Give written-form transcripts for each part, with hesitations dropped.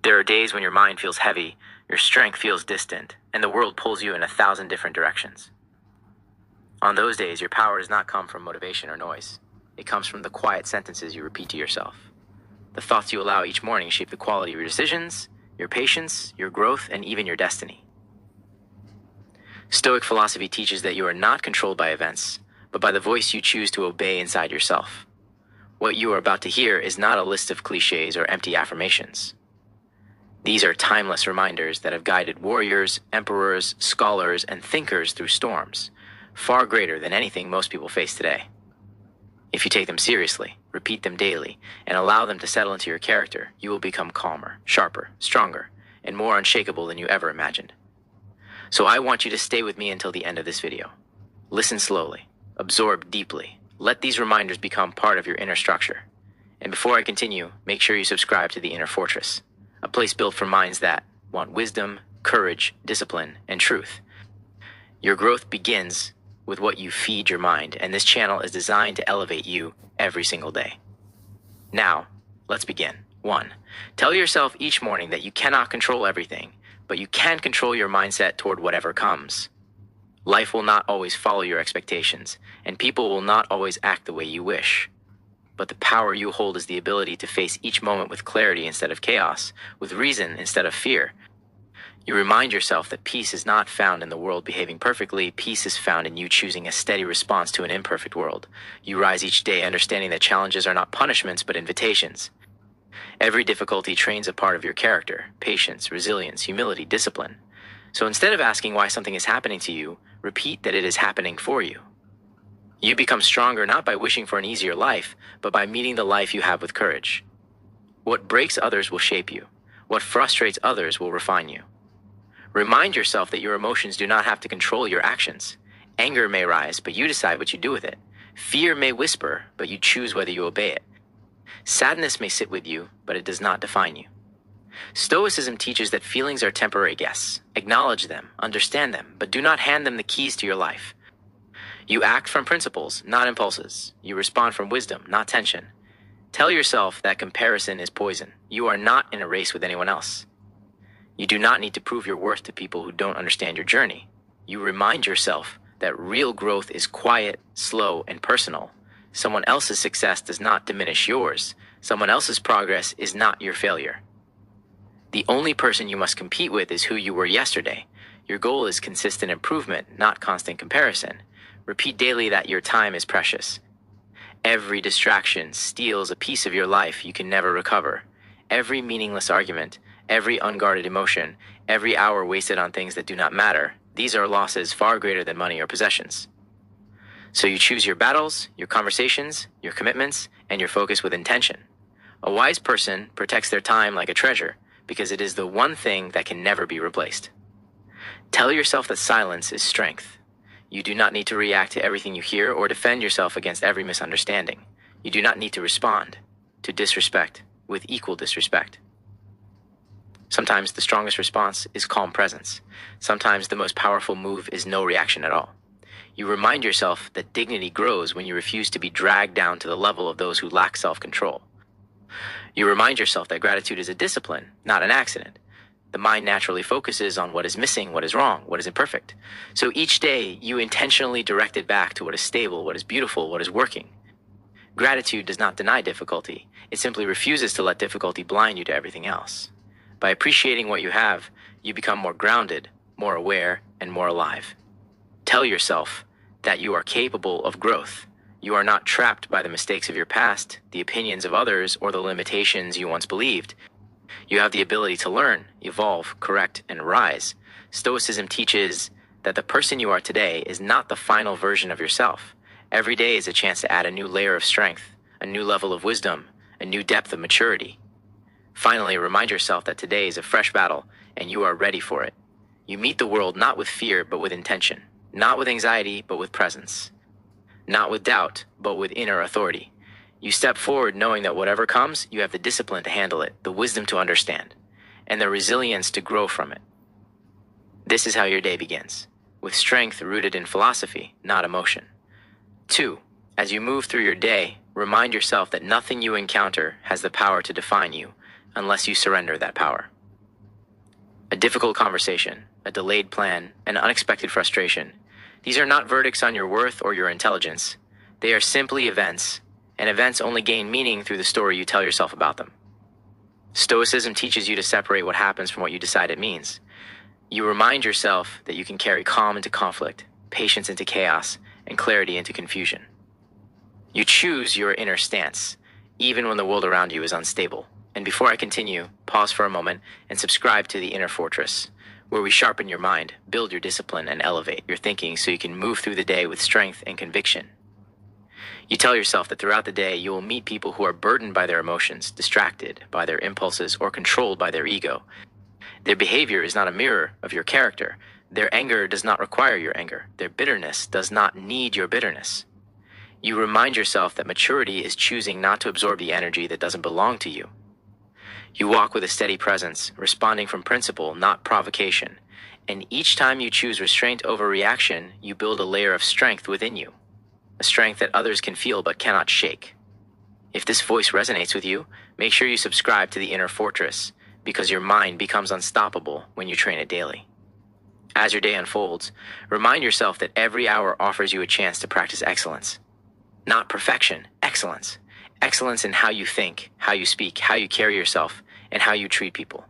There are days when your mind feels heavy, your strength feels distant, and the world pulls you in 1,000 different directions. On those days, your power does not come from motivation or noise. It comes from the quiet sentences you repeat to yourself. The thoughts you allow each morning shape the quality of your decisions, your patience, your growth, and even your destiny. Stoic philosophy teaches that you are not controlled by events, but by the voice you choose to obey inside yourself. What you are about to hear is not a list of clichés or empty affirmations. These are timeless reminders that have guided warriors, emperors, scholars, and thinkers through storms, far greater than anything most people face today. If you take them seriously, repeat them daily, and allow them to settle into your character, you will become calmer, sharper, stronger, and more unshakable than you ever imagined. So I want you to stay with me until the end of this video. Listen slowly, absorb deeply, let these reminders become part of your inner structure. And before I continue, make sure you subscribe to the Inner Fortress, a place built for minds that want wisdom, courage, discipline, and truth. Your growth begins with what you feed your mind, and this channel is designed to elevate you every single day. Now, let's begin. 1. Tell yourself each morning that you cannot control everything, but you can control your mindset toward whatever comes. Life will not always follow your expectations, and people will not always act the way you wish. But the power you hold is the ability to face each moment with clarity instead of chaos, with reason instead of fear. You remind yourself that peace is not found in the world behaving perfectly. Peace is found in you choosing a steady response to an imperfect world. You rise each day understanding that challenges are not punishments but invitations. Every difficulty trains a part of your character: patience, resilience, humility, discipline. So instead of asking why something is happening to you, repeat that it is happening for you. You become stronger not by wishing for an easier life, but by meeting the life you have with courage. What breaks others will shape you. What frustrates others will refine you. Remind yourself that your emotions do not have to control your actions. Anger may rise, but you decide what you do with it. Fear may whisper, but you choose whether you obey it. Sadness may sit with you, but it does not define you. Stoicism teaches that feelings are temporary guests. Acknowledge them, understand them, but do not hand them the keys to your life. You act from principles, not impulses. You respond from wisdom, not tension. Tell yourself that comparison is poison. You are not in a race with anyone else. You do not need to prove your worth to people who don't understand your journey. You remind yourself that real growth is quiet, slow, and personal. Someone else's success does not diminish yours. Someone else's progress is not your failure. The only person you must compete with is who you were yesterday. Your goal is consistent improvement, not constant comparison. Repeat daily that your time is precious. Every distraction steals a piece of your life you can never recover. Every meaningless argument, every unguarded emotion, every hour wasted on things that do not matter, these are losses far greater than money or possessions. So you choose your battles, your conversations, your commitments, and your focus with intention. A wise person protects their time like a treasure because it is the one thing that can never be replaced. Tell yourself that silence is strength. You do not need to react to everything you hear or defend yourself against every misunderstanding. You do not need to respond to disrespect with equal disrespect. Sometimes the strongest response is calm presence. Sometimes the most powerful move is no reaction at all. You remind yourself that dignity grows when you refuse to be dragged down to the level of those who lack self-control. You remind yourself that gratitude is a discipline, not an accident. The mind naturally focuses on what is missing, what is wrong, what is imperfect. So each day, you intentionally direct it back to what is stable, what is beautiful, what is working. Gratitude does not deny difficulty. It simply refuses to let difficulty blind you to everything else. By appreciating what you have, you become more grounded, more aware, and more alive. Tell yourself that you are capable of growth. You are not trapped by the mistakes of your past, the opinions of others, or the limitations you once believed. You have the ability to learn, evolve, correct, and rise. Stoicism teaches that the person you are today is not the final version of yourself. Every day is a chance to add a new layer of strength, a new level of wisdom, a new depth of maturity. Finally, remind yourself that today is a fresh battle, and you are ready for it. You meet the world not with fear, but with intention. Not with anxiety, but with presence. Not with doubt, but with inner authority. You step forward knowing that whatever comes, you have the discipline to handle it, the wisdom to understand, and the resilience to grow from it. This is how your day begins, with strength rooted in philosophy, not emotion. 2. As you move through your day, remind yourself that nothing you encounter has the power to define you unless you surrender that power. A difficult conversation, a delayed plan, an unexpected frustration. These are not verdicts on your worth or your intelligence. They are simply events, and events only gain meaning through the story you tell yourself about them. Stoicism teaches you to separate what happens from what you decide it means. You remind yourself that you can carry calm into conflict, patience into chaos, and clarity into confusion. You choose your inner stance, even when the world around you is unstable. And before I continue, pause for a moment and subscribe to the Inner Fortress, where we sharpen your mind, build your discipline, and elevate your thinking so you can move through the day with strength and conviction. You tell yourself that throughout the day you will meet people who are burdened by their emotions, distracted by their impulses, or controlled by their ego. Their behavior is not a mirror of your character. Their anger does not require your anger. Their bitterness does not need your bitterness. You remind yourself that maturity is choosing not to absorb the energy that doesn't belong to you. You walk with a steady presence, responding from principle, not provocation. And each time you choose restraint over reaction, you build a layer of strength within you, a strength that others can feel but cannot shake. If this voice resonates with you, make sure you subscribe to the Inner Fortress, because your mind becomes unstoppable when you train it daily. As your day unfolds, remind yourself that every hour offers you a chance to practice excellence. Not perfection, excellence. Excellence in how you think, how you speak, how you carry yourself, and how you treat people.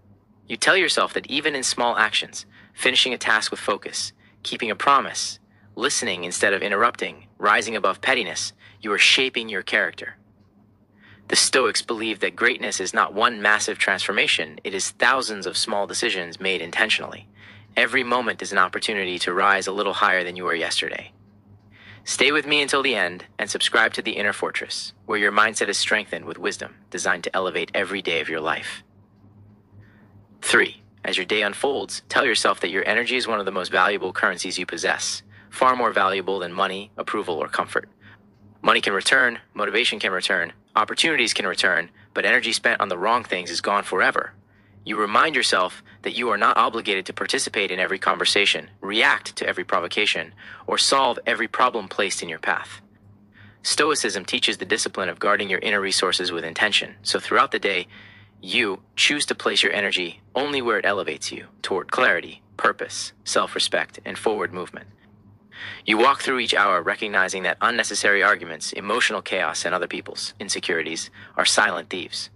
You tell yourself that even in small actions, finishing a task with focus, keeping a promise, listening instead of interrupting, rising above pettiness, you are shaping your character. The Stoics believe that greatness is not one massive transformation, it is thousands of small decisions made intentionally. Every moment is an opportunity to rise a little higher than you were yesterday. Stay with me until the end and subscribe to the Inner Fortress, where your mindset is strengthened with wisdom designed to elevate every day of your life. 3. As your day unfolds, tell yourself that your energy is one of the most valuable currencies you possess, far more valuable than money, approval, or comfort. Money can return, motivation can return, opportunities can return, but energy spent on the wrong things is gone forever. You remind yourself that you are not obligated to participate in every conversation, react to every provocation, or solve every problem placed in your path. Stoicism teaches the discipline of guarding your inner resources with intention, so throughout the day, you choose to place your energy only where it elevates you, toward clarity, purpose, self-respect, and forward movement. You walk through each hour recognizing that unnecessary arguments, emotional chaos, and other people's insecurities are silent thieves.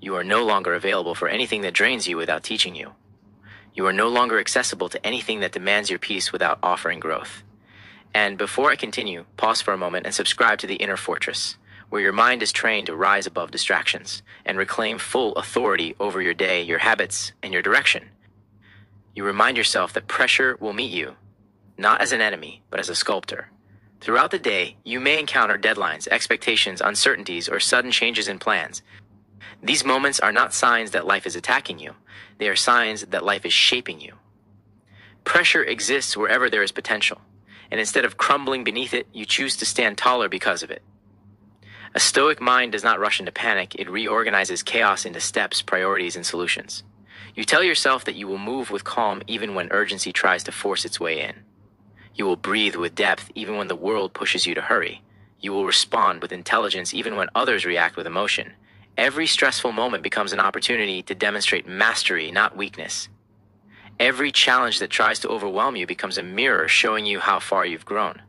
You are no longer available for anything that drains you without teaching you. You are no longer accessible to anything that demands your peace without offering growth. And before I continue, pause for a moment and subscribe to the Inner Fortress, where your mind is trained to rise above distractions and reclaim full authority over your day, your habits, and your direction. You remind yourself that pressure will meet you, not as an enemy, but as a sculptor. Throughout the day, you may encounter deadlines, expectations, uncertainties, or sudden changes in plans. These moments are not signs that life is attacking you. They are signs that life is shaping you. Pressure exists wherever there is potential, and instead of crumbling beneath it, you choose to stand taller because of it. A Stoic mind does not rush into panic, it reorganizes chaos into steps, priorities, and solutions. You tell yourself that you will move with calm even when urgency tries to force its way in. You will breathe with depth even when the world pushes you to hurry. You will respond with intelligence even when others react with emotion. Every stressful moment becomes an opportunity to demonstrate mastery, not weakness. Every challenge that tries to overwhelm you becomes a mirror showing you how far you've grown.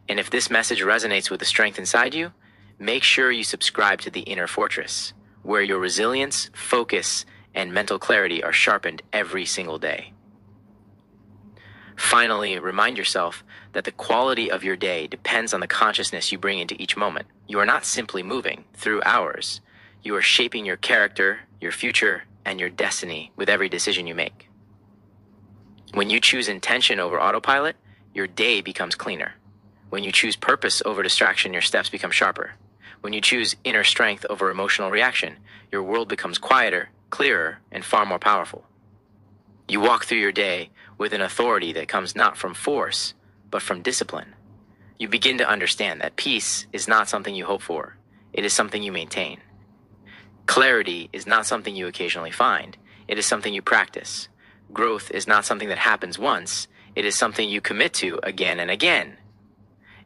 And if this message resonates with the strength inside you, make sure you subscribe to the Inner Fortress, where your resilience, focus, and mental clarity are sharpened every single day. Finally, remind yourself that the quality of your day depends on the consciousness you bring into each moment. You are not simply moving through hours. You are shaping your character, your future, and your destiny with every decision you make. When you choose intention over autopilot, your day becomes cleaner. When you choose purpose over distraction, your steps become sharper. When you choose inner strength over emotional reaction, your world becomes quieter, clearer, and far more powerful. You walk through your day with an authority that comes not from force, but from discipline. You begin to understand that peace is not something you hope for, it is something you maintain. Clarity is not something you occasionally find, it is something you practice. Growth is not something that happens once, it is something you commit to again and again.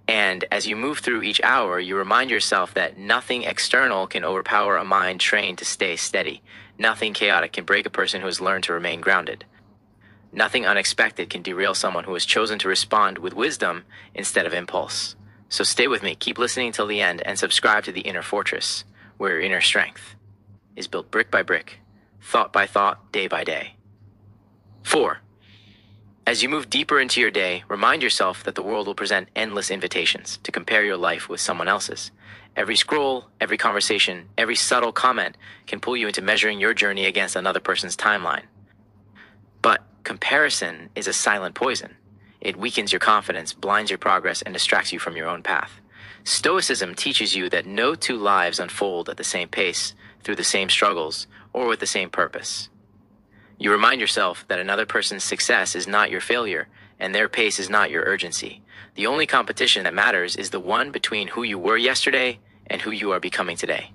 And as you move through each hour, you remind yourself that nothing external can overpower a mind trained to stay steady. Nothing chaotic can break a person who has learned to remain grounded. Nothing unexpected can derail someone who has chosen to respond with wisdom instead of impulse. So stay with me, keep listening till the end, and subscribe to the Inner Fortress, where your inner strength is built brick by brick, thought by thought, day by day. 4. As you move deeper into your day, remind yourself that the world will present endless invitations to compare your life with someone else's. Every scroll, every conversation, every subtle comment can pull you into measuring your journey against another person's timeline. But comparison is a silent poison. It weakens your confidence, blinds your progress, and distracts you from your own path. Stoicism teaches you that no two lives unfold at the same pace, through the same struggles, or with the same purpose. You remind yourself that another person's success is not your failure, and their pace is not your urgency. The only competition that matters is the one between who you were yesterday and who you are becoming today.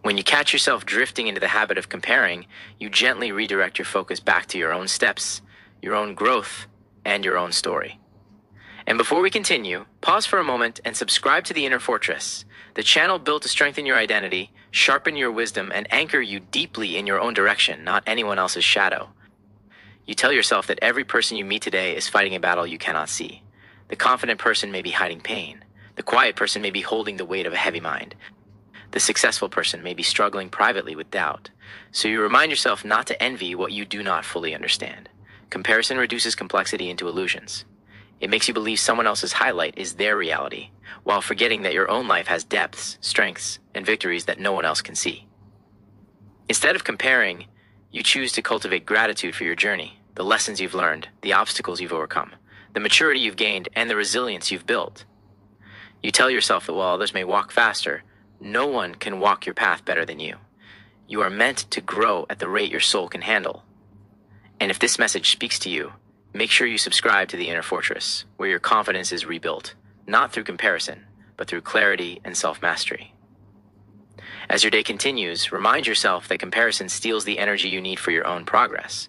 When you catch yourself drifting into the habit of comparing, you gently redirect your focus back to your own steps, your own growth, and your own story. And before we continue, pause for a moment and subscribe to the Inner Fortress, the channel built to strengthen your identity, sharpen your wisdom, and anchor you deeply in your own direction, not anyone else's shadow. You tell yourself that every person you meet today is fighting a battle you cannot see. The confident person may be hiding pain. The quiet person may be holding the weight of a heavy mind. The successful person may be struggling privately with doubt. So you remind yourself not to envy what you do not fully understand. Comparison reduces complexity into illusions. It makes you believe someone else's highlight is their reality, while forgetting that your own life has depths, strengths, and victories that no one else can see. Instead of comparing, you choose to cultivate gratitude for your journey, the lessons you've learned, the obstacles you've overcome, the maturity you've gained, and the resilience you've built. You tell yourself that while others may walk faster, no one can walk your path better than you. You are meant to grow at the rate your soul can handle. And if this message speaks to you, make sure you subscribe to the Inner Fortress, where your confidence is rebuilt, not through comparison, but through clarity and self-mastery. As your day continues, remind yourself that comparison steals the energy you need for your own progress.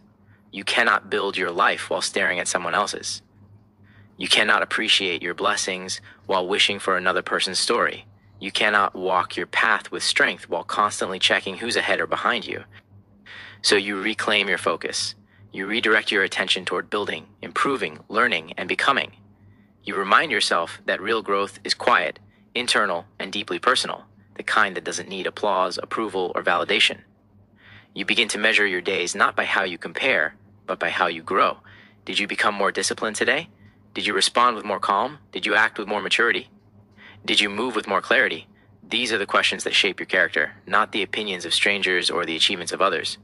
You cannot build your life while staring at someone else's. You cannot appreciate your blessings while wishing for another person's story. You cannot walk your path with strength while constantly checking who's ahead or behind you. So you reclaim your focus. You redirect your attention toward building, improving, learning, and becoming. You remind yourself that real growth is quiet, internal, and deeply personal, the kind that doesn't need applause, approval, or validation. You begin to measure your days not by how you compare, but by how you grow. Did you become more disciplined today? Did you respond with more calm? Did you act with more maturity? Did you move with more clarity? These are the questions that shape your character, not the opinions of strangers or the achievements of others.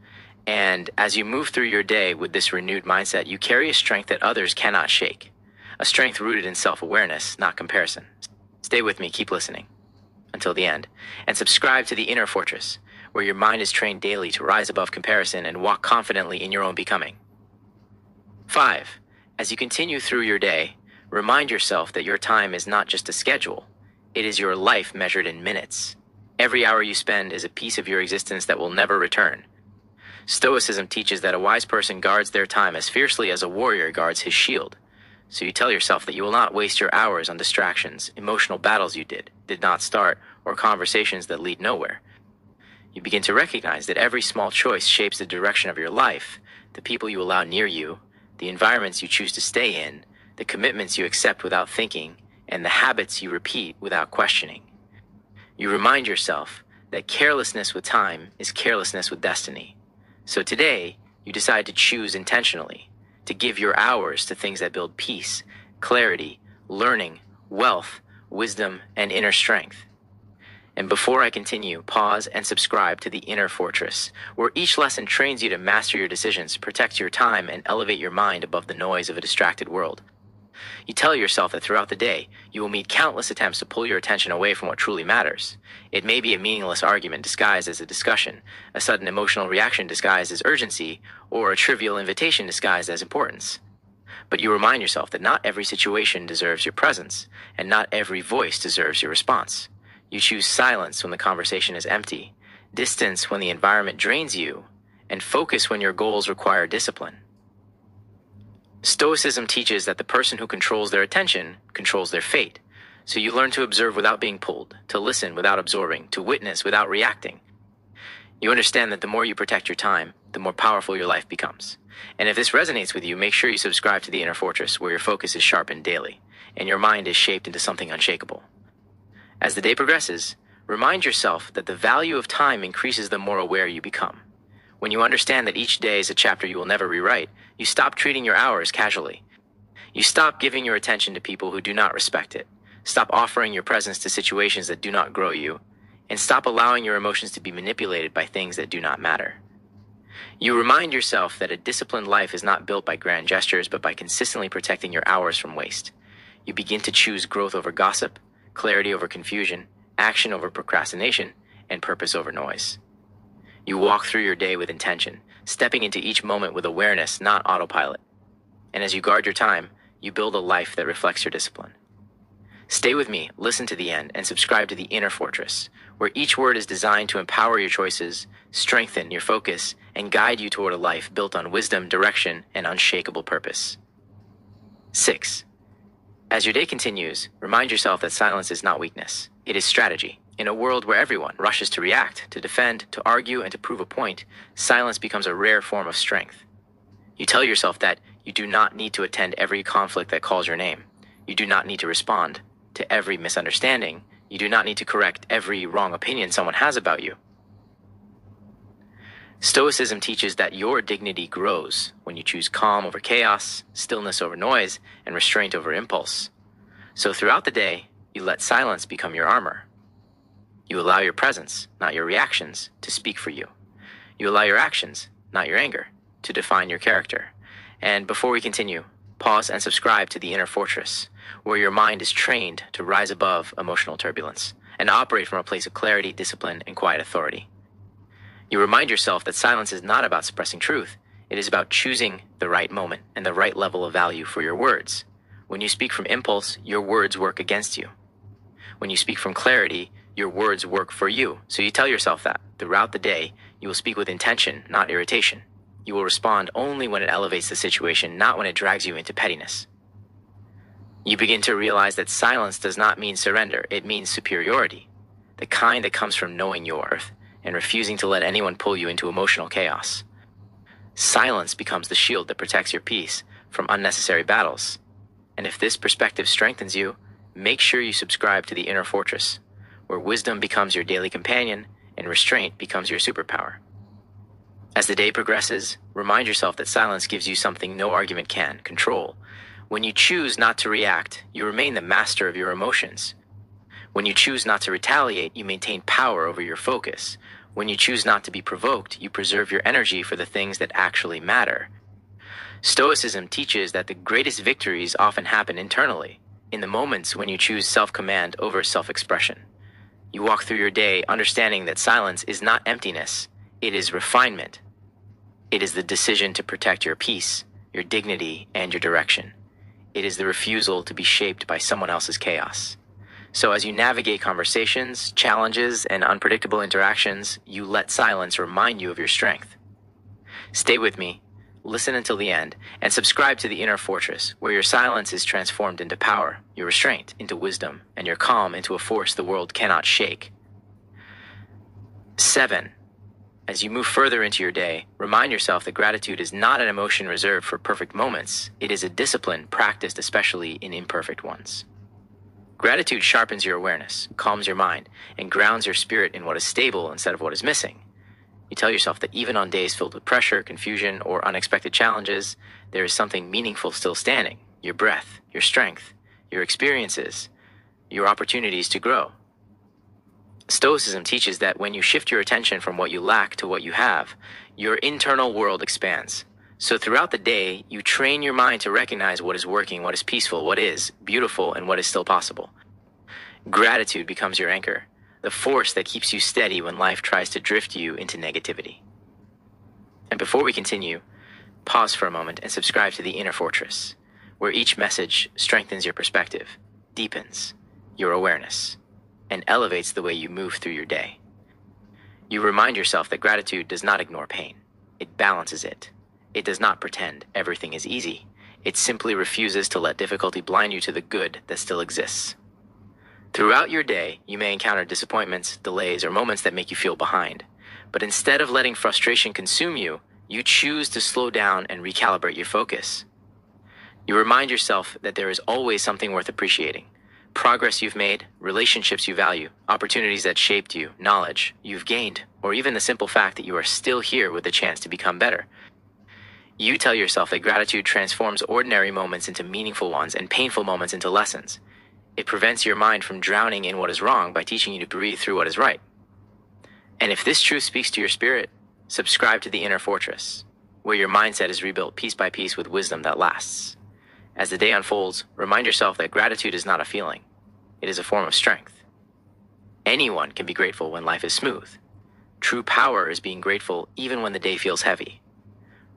And as you move through your day with this renewed mindset, you carry a strength that others cannot shake. A strength rooted in self-awareness, not comparison. Stay with me, keep listening until the end, and subscribe to the Inner Fortress, where your mind is trained daily to rise above comparison and walk confidently in your own becoming. 5. As you continue through your day, remind yourself that your time is not just a schedule. It is your life measured in minutes. Every hour you spend is a piece of your existence that will never return. Stoicism teaches that a wise person guards their time as fiercely as a warrior guards his shield. So you tell yourself that you will not waste your hours on distractions, emotional battles you did not start, or conversations that lead nowhere. You begin to recognize that every small choice shapes the direction of your life, the people you allow near you, the environments you choose to stay in, the commitments you accept without thinking, and the habits you repeat without questioning. You remind yourself that carelessness with time is carelessness with destiny. So today, you decide to choose intentionally, to give your hours to things that build peace, clarity, learning, wealth, wisdom, and inner strength. And before I continue, pause and subscribe to the Inner Fortress, where each lesson trains you to master your decisions, protect your time, and elevate your mind above the noise of a distracted world. You tell yourself that throughout the day, you will meet countless attempts to pull your attention away from what truly matters. It may be a meaningless argument disguised as a discussion, a sudden emotional reaction disguised as urgency, or a trivial invitation disguised as importance. But you remind yourself that not every situation deserves your presence, and not every voice deserves your response. You choose silence when the conversation is empty, distance when the environment drains you, and focus when your goals require discipline. Stoicism teaches that the person who controls their attention controls their fate. So you learn to observe without being pulled, to listen without absorbing, to witness without reacting. You understand that the more you protect your time, the more powerful your life becomes. And if this resonates with you, make sure you subscribe to the Inner Fortress, where your focus is sharpened daily, and your mind is shaped into something unshakable. As the day progresses, remind yourself that the value of time increases the more aware you become. When you understand that each day is a chapter you will never rewrite, you stop treating your hours casually. You stop giving your attention to people who do not respect it. Stop offering your presence to situations that do not grow you, and stop allowing your emotions to be manipulated by things that do not matter. You remind yourself that a disciplined life is not built by grand gestures, but by consistently protecting your hours from waste. You begin to choose growth over gossip, clarity over confusion, action over procrastination, and purpose over noise. You walk through your day with intention, stepping into each moment with awareness, not autopilot. And as you guard your time, you build a life that reflects your discipline. Stay with me, listen to the end, and subscribe to the Inner Fortress, where each word is designed to empower your choices, strengthen your focus, and guide you toward a life built on wisdom, direction, and unshakable purpose. 6. As your day continues, remind yourself that silence is not weakness. It is strategy. In a world where everyone rushes to react, to defend, to argue, and to prove a point, silence becomes a rare form of strength. You tell yourself that you do not need to attend every conflict that calls your name. You do not need to respond to every misunderstanding. You do not need to correct every wrong opinion someone has about you. Stoicism teaches that your dignity grows when you choose calm over chaos, stillness over noise, and restraint over impulse. So throughout the day, you let silence become your armor. You allow your presence, not your reactions, to speak for you. You allow your actions, not your anger, to define your character. And before we continue, pause and subscribe to the Inner Fortress, where your mind is trained to rise above emotional turbulence and operate from a place of clarity, discipline, and quiet authority. You remind yourself that silence is not about suppressing truth. It is about choosing the right moment and the right level of value for your words. When you speak from impulse, your words work against you. When you speak from clarity, your words work for you. So you tell yourself that throughout the day, you will speak with intention, not irritation. You will respond only when it elevates the situation, not when it drags you into pettiness. You begin to realize that silence does not mean surrender. It means superiority, the kind that comes from knowing your worth and refusing to let anyone pull you into emotional chaos. Silence becomes the shield that protects your peace from unnecessary battles. And if this perspective strengthens you, make sure you subscribe to the Inner Fortress, where wisdom becomes your daily companion and restraint becomes your superpower. As the day progresses, remind yourself that silence gives you something no argument can: control. When you choose not to react, you remain the master of your emotions. When you choose not to retaliate, you maintain power over your focus. When you choose not to be provoked, you preserve your energy for the things that actually matter. Stoicism teaches that the greatest victories often happen internally, in the moments when you choose self-command over self-expression. You walk through your day understanding that silence is not emptiness, it is refinement. It is the decision to protect your peace, your dignity, and your direction. It is the refusal to be shaped by someone else's chaos. So as you navigate conversations, challenges, and unpredictable interactions, you let silence remind you of your strength. Stay with me, listen until the end, and subscribe to the Inner Fortress, where your silence is transformed into power, your restraint into wisdom, and your calm into a force the world cannot shake. 7. As you move further into your day, remind yourself that gratitude is not an emotion reserved for perfect moments. It is a discipline practiced especially in imperfect ones. Gratitude sharpens your awareness, calms your mind, and grounds your spirit in what is stable instead of what is missing. You tell yourself that even on days filled with pressure, confusion, or unexpected challenges, there is something meaningful still standing: your breath, your strength, your experiences, your opportunities to grow. Stoicism teaches that when you shift your attention from what you lack to what you have, your internal world expands. So throughout the day, you train your mind to recognize what is working, what is peaceful, what is beautiful, and what is still possible. Gratitude becomes your anchor, the force that keeps you steady when life tries to drift you into negativity. And before we continue, pause for a moment and subscribe to the Inner Fortress, where each message strengthens your perspective, deepens your awareness, and elevates the way you move through your day. You remind yourself that gratitude does not ignore pain. It balances it. It does not pretend everything is easy. It simply refuses to let difficulty blind you to the good that still exists. Throughout your day, you may encounter disappointments, delays, or moments that make you feel behind. But instead of letting frustration consume you, you choose to slow down and recalibrate your focus. You remind yourself that there is always something worth appreciating. Progress you've made, relationships you value, opportunities that shaped you, knowledge you've gained, or even the simple fact that you are still here with the chance to become better. You tell yourself that gratitude transforms ordinary moments into meaningful ones and painful moments into lessons. It prevents your mind from drowning in what is wrong by teaching you to breathe through what is right. And if this truth speaks to your spirit, subscribe to the Inner Fortress, where your mindset is rebuilt piece by piece with wisdom that lasts. As the day unfolds, remind yourself that gratitude is not a feeling. It is a form of strength. Anyone can be grateful when life is smooth. True power is being grateful even when the day feels heavy.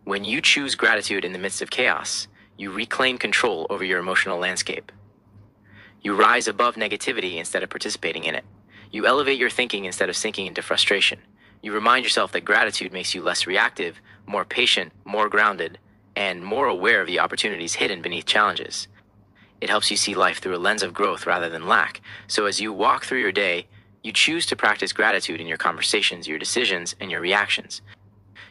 When you choose gratitude in the midst of chaos, you reclaim control over your emotional landscape. You rise above negativity instead of participating in it. You elevate your thinking instead of sinking into frustration. You remind yourself that gratitude makes you less reactive, more patient, more grounded, and more aware of the opportunities hidden beneath challenges. It helps you see life through a lens of growth rather than lack. So as you walk through your day, you choose to practice gratitude in your conversations, your decisions, and your reactions.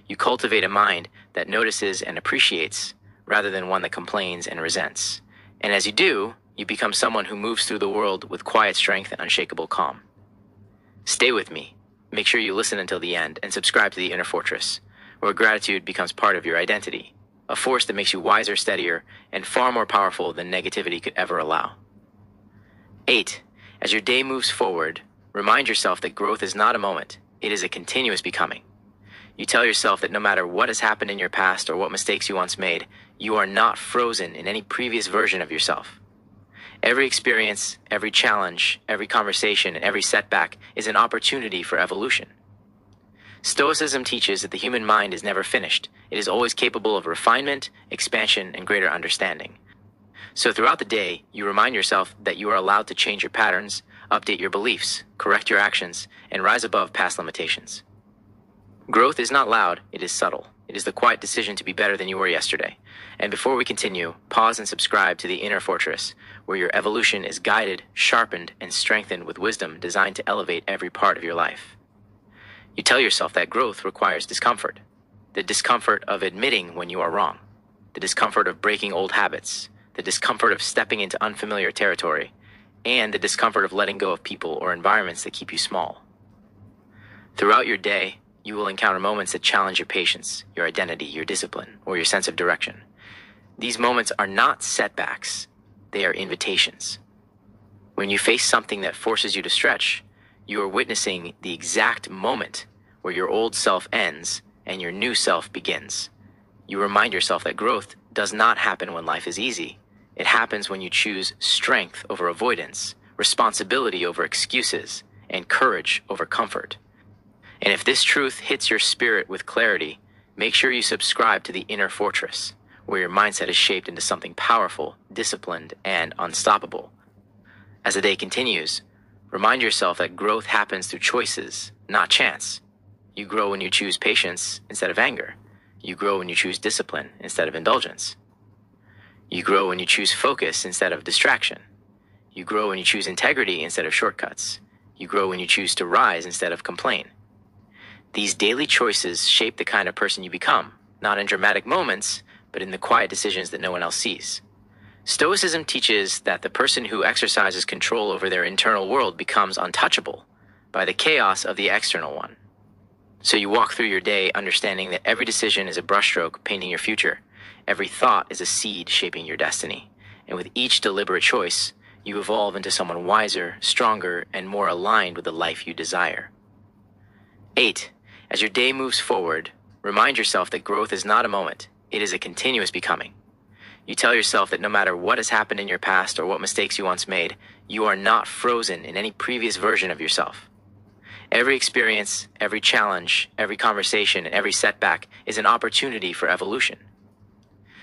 You cultivate a mind that notices and appreciates rather than one that complains and resents. And as you do, you become someone who moves through the world with quiet strength and unshakable calm. Stay with me. Make sure you listen until the end and subscribe to the Inner Fortress, where gratitude becomes part of your identity. A force that makes you wiser, steadier, and far more powerful than negativity could ever allow. 8. As your day moves forward, remind yourself that growth is not a moment, it is a continuous becoming. You tell yourself that no matter what has happened in your past or what mistakes you once made, you are not frozen in any previous version of yourself. Every experience, every challenge, every conversation, and every setback is an opportunity for evolution. Stoicism teaches that the human mind is never finished. It is always capable of refinement, expansion, and greater understanding. So throughout the day, you remind yourself that you are allowed to change your patterns, update your beliefs, correct your actions, and rise above past limitations. Growth is not loud, it is subtle. It is the quiet decision to be better than you were yesterday. And before we continue, pause and subscribe to the Inner Fortress, where your evolution is guided, sharpened, and strengthened with wisdom designed to elevate every part of your life. You tell yourself that growth requires discomfort. The discomfort of admitting when you are wrong. The discomfort of breaking old habits. The discomfort of stepping into unfamiliar territory. And the discomfort of letting go of people or environments that keep you small. Throughout your day, you will encounter moments that challenge your patience, your identity, your discipline, or your sense of direction. These moments are not setbacks. They are invitations. When you face something that forces you to stretch, you are witnessing the exact moment where your old self ends and your new self begins. You remind yourself that growth does not happen when life is easy. It happens when you choose strength over avoidance, responsibility over excuses, and courage over comfort. And if this truth hits your spirit with clarity, make sure you subscribe to the Inner Fortress, where your mindset is shaped into something powerful, disciplined, and unstoppable. As the day continues, remind yourself that growth happens through choices, not chance. You grow when you choose patience instead of anger. You grow when you choose discipline instead of indulgence. You grow when you choose focus instead of distraction. You grow when you choose integrity instead of shortcuts. You grow when you choose to rise instead of complain. These daily choices shape the kind of person you become, not in dramatic moments, but in the quiet decisions that no one else sees. Stoicism teaches that the person who exercises control over their internal world becomes untouchable by the chaos of the external one. So you walk through your day understanding that every decision is a brushstroke painting your future. Every thought is a seed shaping your destiny. And with each deliberate choice, you evolve into someone wiser, stronger, and more aligned with the life you desire. 8. As your day moves forward, remind yourself that growth is not a moment. It is a continuous becoming. You tell yourself that no matter what has happened in your past or what mistakes you once made, you are not frozen in any previous version of yourself. Every experience, every challenge, every conversation, and every setback is an opportunity for evolution.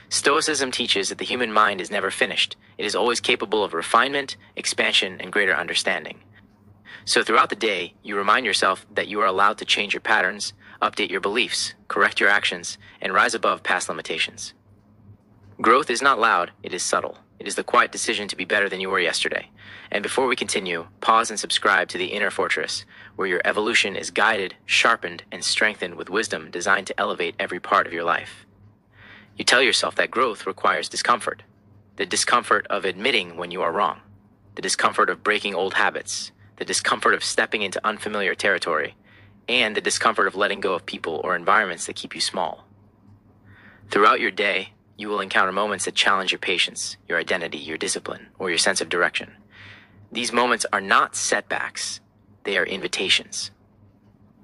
Stoicism teaches that the human mind is never finished. It is always capable of refinement, expansion, and greater understanding. So throughout the day, you remind yourself that you are allowed to change your patterns, update your beliefs, correct your actions, and rise above past limitations. Growth is not loud, it is subtle. It is the quiet decision to be better than you were yesterday. And before we continue, pause and subscribe to the Inner Fortress, where your evolution is guided, sharpened, and strengthened with wisdom designed to elevate every part of your life. You tell yourself that growth requires discomfort. The discomfort of admitting when you are wrong. The discomfort of breaking old habits. The discomfort of stepping into unfamiliar territory. And the discomfort of letting go of people or environments that keep you small. Throughout your day, you will encounter moments that challenge your patience, your identity, your discipline, or your sense of direction. These moments are not setbacks, they are invitations.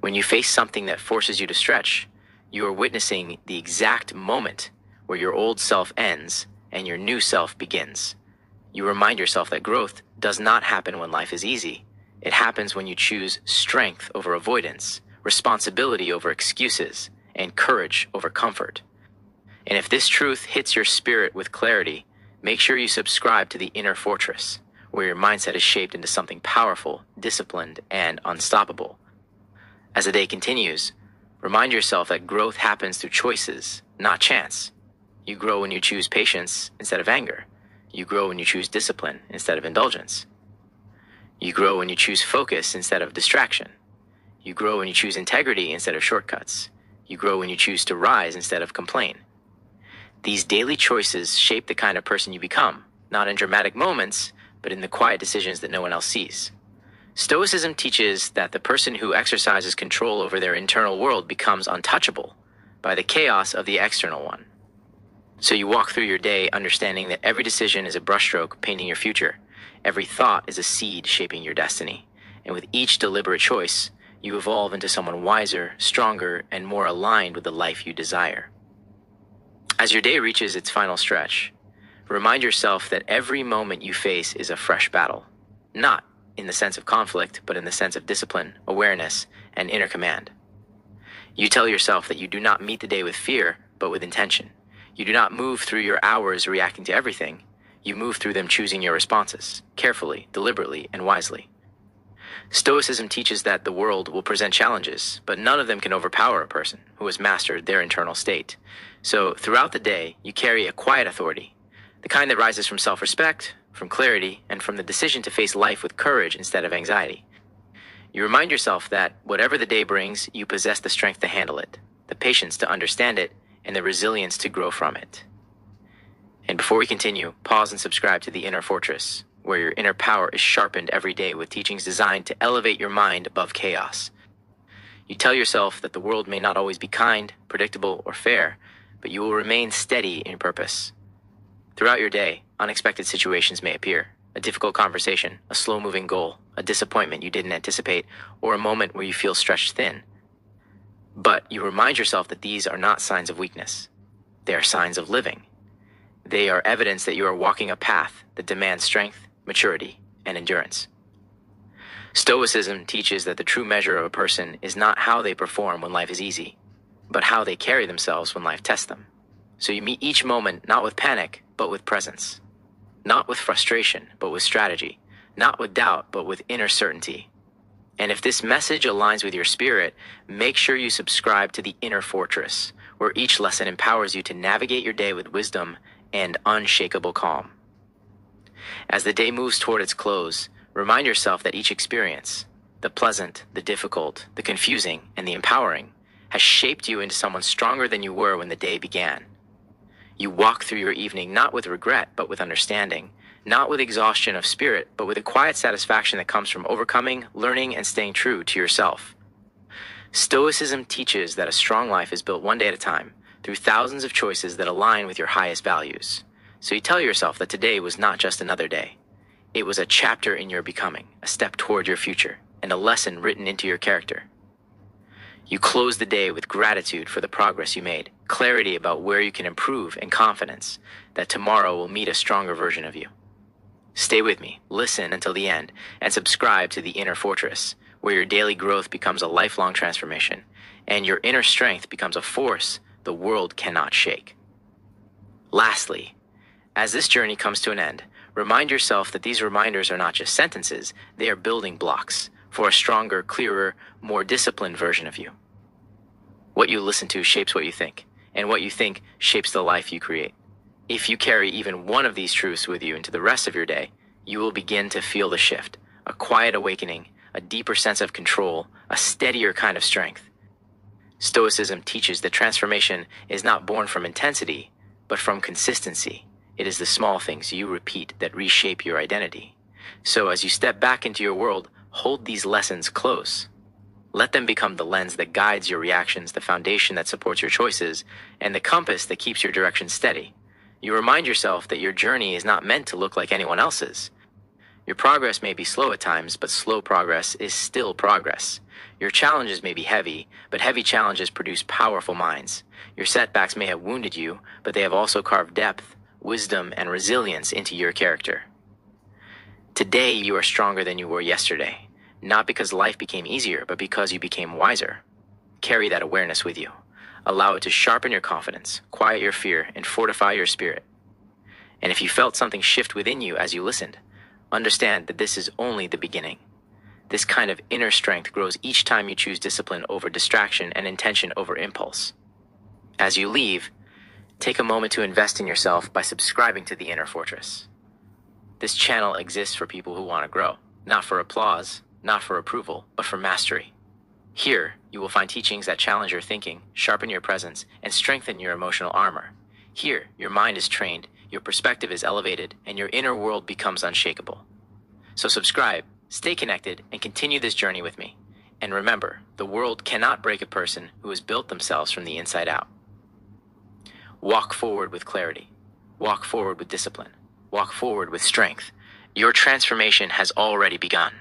When you face something that forces you to stretch, you are witnessing the exact moment where your old self ends and your new self begins. You remind yourself that growth does not happen when life is easy. It happens when you choose strength over avoidance, responsibility over excuses, and courage over comfort. And if this truth hits your spirit with clarity, make sure you subscribe to the Inner Fortress, where your mindset is shaped into something powerful, disciplined, and unstoppable. As the day continues, remind yourself that growth happens through choices, not chance. You grow when you choose patience instead of anger. You grow when you choose discipline instead of indulgence. You grow when you choose focus instead of distraction. You grow when you choose integrity instead of shortcuts. You grow when you choose to rise instead of complain. These daily choices shape the kind of person you become, not in dramatic moments, but in the quiet decisions that no one else sees. Stoicism teaches that the person who exercises control over their internal world becomes untouchable by the chaos of the external one. So you walk through your day understanding that every decision is a brushstroke painting your future. Every thought is a seed shaping your destiny. And with each deliberate choice, you evolve into someone wiser, stronger, and more aligned with the life you desire. As your day reaches its final stretch, remind yourself that every moment you face is a fresh battle, not in the sense of conflict, but in the sense of discipline, awareness, and inner command. You tell yourself that you do not meet the day with fear, but with intention. You do not move through your hours reacting to everything. You move through them choosing your responses, carefully, deliberately, and wisely. Stoicism teaches that the world will present challenges, but none of them can overpower a person who has mastered their internal state. So throughout the day, you carry a quiet authority, the kind that rises from self-respect, from clarity, and from the decision to face life with courage instead of anxiety. You remind yourself that whatever the day brings, you possess the strength to handle it, the patience to understand it, and the resilience to grow from it. And before we continue, pause and subscribe to the Inner Fortress, where your inner power is sharpened every day with teachings designed to elevate your mind above chaos. You tell yourself that the world may not always be kind, predictable, or fair, but you will remain steady in purpose. Throughout your day, unexpected situations may appear. A difficult conversation, a slow-moving goal, a disappointment you didn't anticipate, or a moment where you feel stretched thin. But you remind yourself that these are not signs of weakness. They are signs of living. They are evidence that you are walking a path that demands strength, maturity, and endurance. Stoicism teaches that the true measure of a person is not how they perform when life is easy, but how they carry themselves when life tests them. So you meet each moment not with panic, but with presence. Not with frustration, but with strategy. Not with doubt, but with inner certainty. And if this message aligns with your spirit, make sure you subscribe to the Inner Fortress, where each lesson empowers you to navigate your day with wisdom and unshakable calm. As the day moves toward its close, remind yourself that each experience, the pleasant, the difficult, the confusing, and the empowering, has shaped you into someone stronger than you were when the day began. You walk through your evening not with regret, but with understanding, not with exhaustion of spirit, but with a quiet satisfaction that comes from overcoming, learning, and staying true to yourself. Stoicism teaches that a strong life is built one day at a time, through thousands of choices that align with your highest values. So you tell yourself that today was not just another day. It was a chapter in your becoming, a step toward your future, and a lesson written into your character. You close the day with gratitude for the progress you made, clarity about where you can improve, and confidence that tomorrow will meet a stronger version of you. Stay with me, listen until the end, and subscribe to the Inner Fortress, where your daily growth becomes a lifelong transformation, and your inner strength becomes a force the world cannot shake. Lastly, as this journey comes to an end, remind yourself that these reminders are not just sentences, they are building blocks for a stronger, clearer, more disciplined version of you. What you listen to shapes what you think, and what you think shapes the life you create. If you carry even one of these truths with you into the rest of your day, you will begin to feel the shift, a quiet awakening, a deeper sense of control, a steadier kind of strength. Stoicism teaches that transformation is not born from intensity, but from consistency. It is the small things you repeat that reshape your identity. So as you step back into your world, hold these lessons close. Let them become the lens that guides your reactions, the foundation that supports your choices, and the compass that keeps your direction steady. You remind yourself that your journey is not meant to look like anyone else's. Your progress may be slow at times, but slow progress is still progress. Your challenges may be heavy, but heavy challenges produce powerful minds. Your setbacks may have wounded you, but they have also carved depth, wisdom, and resilience into your character. Today, you are stronger than you were yesterday, not because life became easier, but because you became wiser. Carry that awareness with you. Allow it to sharpen your confidence, quiet your fear, and fortify your spirit. And if you felt something shift within you as you listened, understand that this is only the beginning. This kind of inner strength grows each time you choose discipline over distraction and intention over impulse. As you leave, take a moment to invest in yourself by subscribing to the Inner Fortress. This channel exists for people who want to grow, not for applause, not for approval, but for mastery. Here, you will find teachings that challenge your thinking, sharpen your presence, and strengthen your emotional armor. Here, your mind is trained, your perspective is elevated, and your inner world becomes unshakable. So subscribe, stay connected, and continue this journey with me. And remember, the world cannot break a person who has built themselves from the inside out. Walk forward with clarity. Walk forward with discipline. Walk forward with strength. Your transformation has already begun.